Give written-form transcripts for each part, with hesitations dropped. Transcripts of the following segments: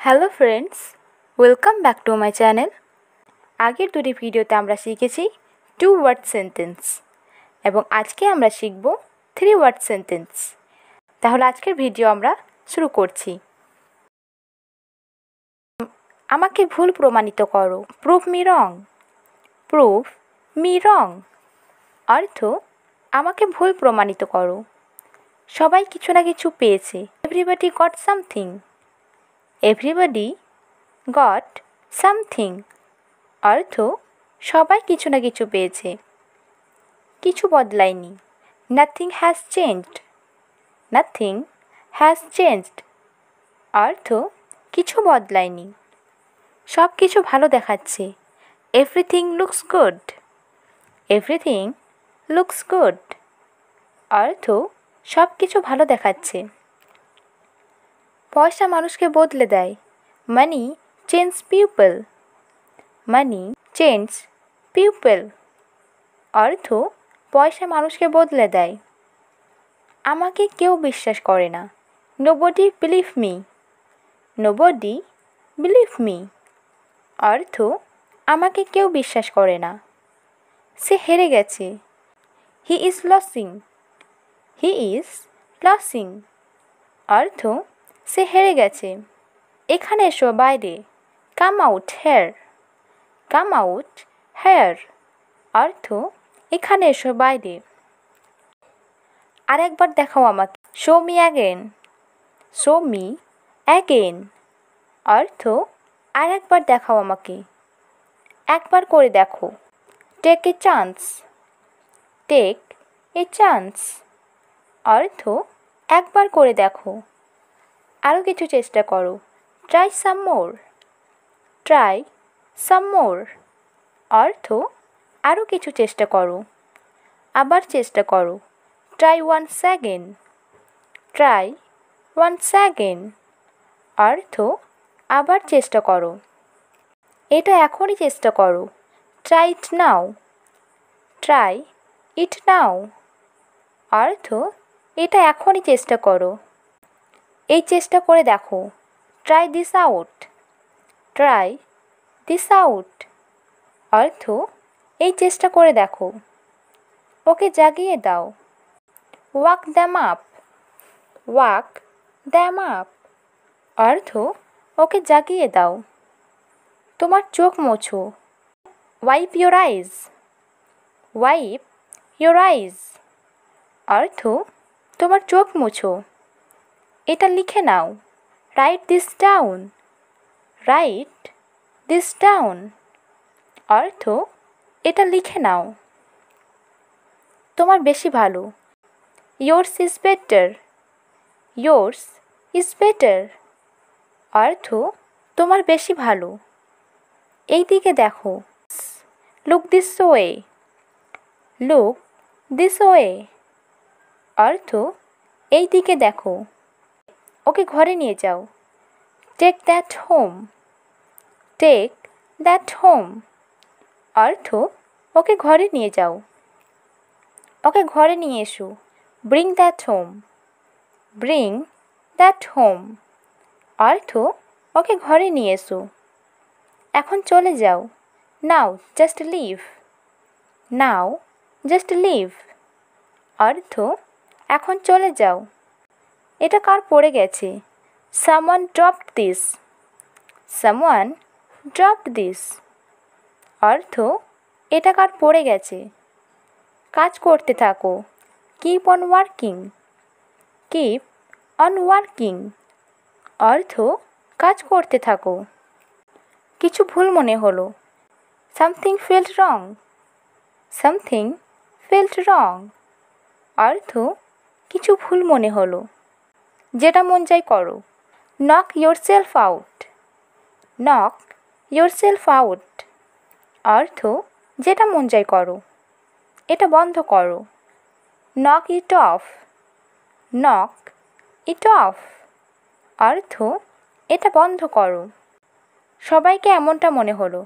Hello friends, welcome back to my channel. আগের দুটি ভিডিওতে আমরা শিখেছি 2 ওয়ার্ড সেন্টেন্স এবং আজকে আমরা শিখব 3 ওয়ার্ড সেন্টেন্স। তাহলে আজকের ভিডিও আমরা শুরু করছি। আমাকে ভুল প্রমাণিত করো, প্রুভ মি রং। প্রুভ মি রং অর্থ আমাকে ভুল প্রমাণিত করো। সবাই কিছু না কিছু পেয়েছে। Everybody got something. Everybody got something অর্থ সবাই কিছু না কিছু পেয়েছে। কিছু বদলায়নি। Nothing has changed. Nothing has changed অর্থ কিছু বদলায়নি। সব কিছু ভালো দেখাচ্ছে। Everything looks good. Everything looks good অর্থ সব কিছু ভালো দেখাচ্ছে। পয়সা মানুষকে বদলে দেয়। Money change people. Money change people অর্থ পয়সা মানুষকে বদলে দেয়। আমাকে কেউ বিশ্বাস করে না। Nobody believe me. Nobody believe me অর্থ আমাকে কেউ বিশ্বাস করে না। সে হেরে গেছে। He is losing. He is losing অর্থ সে হেরে গেছে। এখানে এসো বাইরে। Come out here. Come out here অর্থ এখানে এসো বাইরে। আরেকবার দেখাও আমাকে। Show me again. Show me again অর্থ আরেকবার দেখাও আমাকে। একবার করে দেখো। Take a chance. Take a chance অর্থ একবার করে দেখো। আরও কিছু চেষ্টা করো। ট্রাই সাম মোর। ট্রাই সাম মোর অর্থ আরও কিছু চেষ্টা করো। আবার চেষ্টা করো। Try once again. Try once again অর্থ আবার চেষ্টা করো। এটা এখনই চেষ্টা করো। Try it now. Try it নাও অর্থ এটা এখনই চেষ্টা করো। এই চেষ্টা করে দেখো। Try this out. Try this out অর্থ এই চেষ্টা করে দেখো। ওকে জাগিয়ে দাও। Wake them up. Wake them up অর্থ ওকে জাগিয়ে দাও। তোমার চোখ মোছো। Wipe your eyes. Wipe your eyes অর্থ তোমার চোখ মুছো। এটা লিখে নাও। Write this down. Write this down অর্থ এটা লিখে নাও। তোমার বেশি ভালো। yours is better. yours is better অর্থ তোমার বেশি ভালো। এই দিকে দেখো। look this way. look this way অর্থ এই দিকে দেখো। ওকে ঘরে নিয়ে যাও। take that home. take that home অর্থ ওকে ঘরে নিয়ে যাও। ওকে ঘরে নিয়ে এসো। bring that home. bring that home অর্থ ওকে ঘরে নিয়ে এসো। এখন চলে যাও। now just leave. now just leave অর্থ এখন চলে যাও। এটা কার পড়ে গেছে। someone dropped this. someone dropped this অর্থ এটা কার পড়ে গেছে। কাজ করতে থাকো। keep on working. keep on working অর্থ কাজ করতে থাকো। কিছু ভুল মনে হলো। something felt wrong. something felt wrong অর্থ কিছু ভুল মনে হলো। যেটা মন চাই করো। knock yourself out. knock yourself out অর্থ যেটা মন চাই করো। এটা বন্ধ করো। knock it off. knock it off অর্থ এটা বন্ধ করো। সবাইকে এমনটা মনে হলো।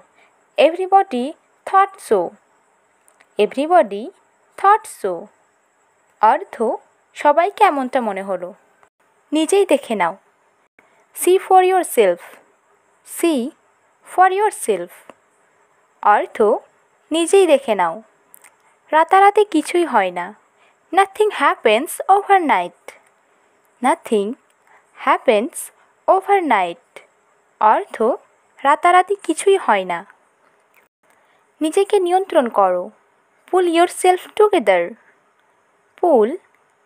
everybody thought so. everybody thought so অর্থ সবাইকে এমনটা মনে হলো। নিজেই দেখে নাও। see for yourself. See for yourself অর্থ নিজেই দেখে নাও। রাতারাতি কিছুই হয় না। Nothing happens overnight. Nothing happens overnight অর্থ রাতারাতি কিছুই হয় না। নিজেকে নিয়ন্ত্রণ করো। Pull yourself together. Pull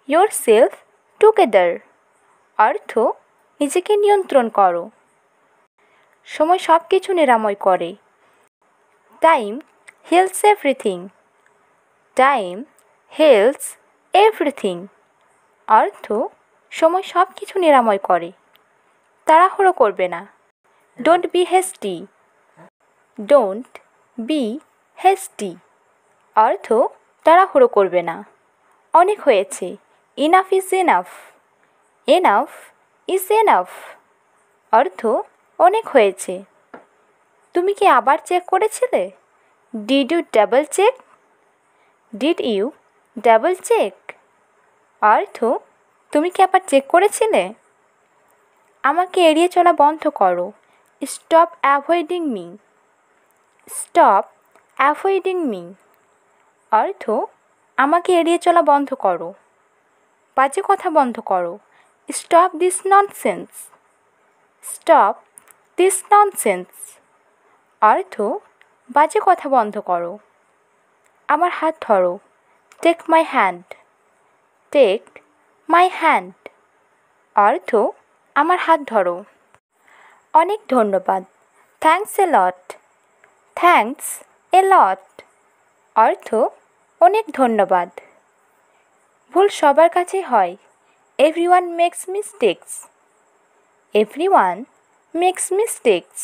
yourself together অর্থ নিজেকে নিয়ন্ত্রণ করো। সময় সব কিছু নিরাময় করে। Time heals everything. Time heals everything অর্থ সময় সব কিছু নিরাময় করে। তাড়াহুড়ো করবে না। Don't be hasty. Don't be hasty অর্থ তাড়াহুড়ো করবে না। অনেক হয়েছে। Enough is enough. Enough is enough অর্থ অনেক হয়েছে। তুমি কি আবার চেক করেছিলে? Did you double check? Did you double check অর্থ তুমি কি আবার চেক করেছিলে? আমাকে এড়িয়ে চলা বন্ধ করো। Stop avoiding me. Stop avoiding me অর্থ আমাকে এড়িয়ে চলা বন্ধ করো। বাজে কথা বন্ধ করো। Stop this nonsense. Stop this nonsense অর্থ বাজে কথা বন্ধ করো। আমার হাত ধরো। Take my hand. Take my hand অর্থ আমার হাত ধরো। অনেক ধন্যবাদ। Thanks a lot. Thanks a লট অর্থ অনেক ধন্যবাদ। ভুল সবার কাছেই হয়। Everyone makes mistakes. Everyone makes mistakes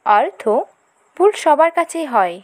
অর্থ ভুল সবার কাছেই হয়।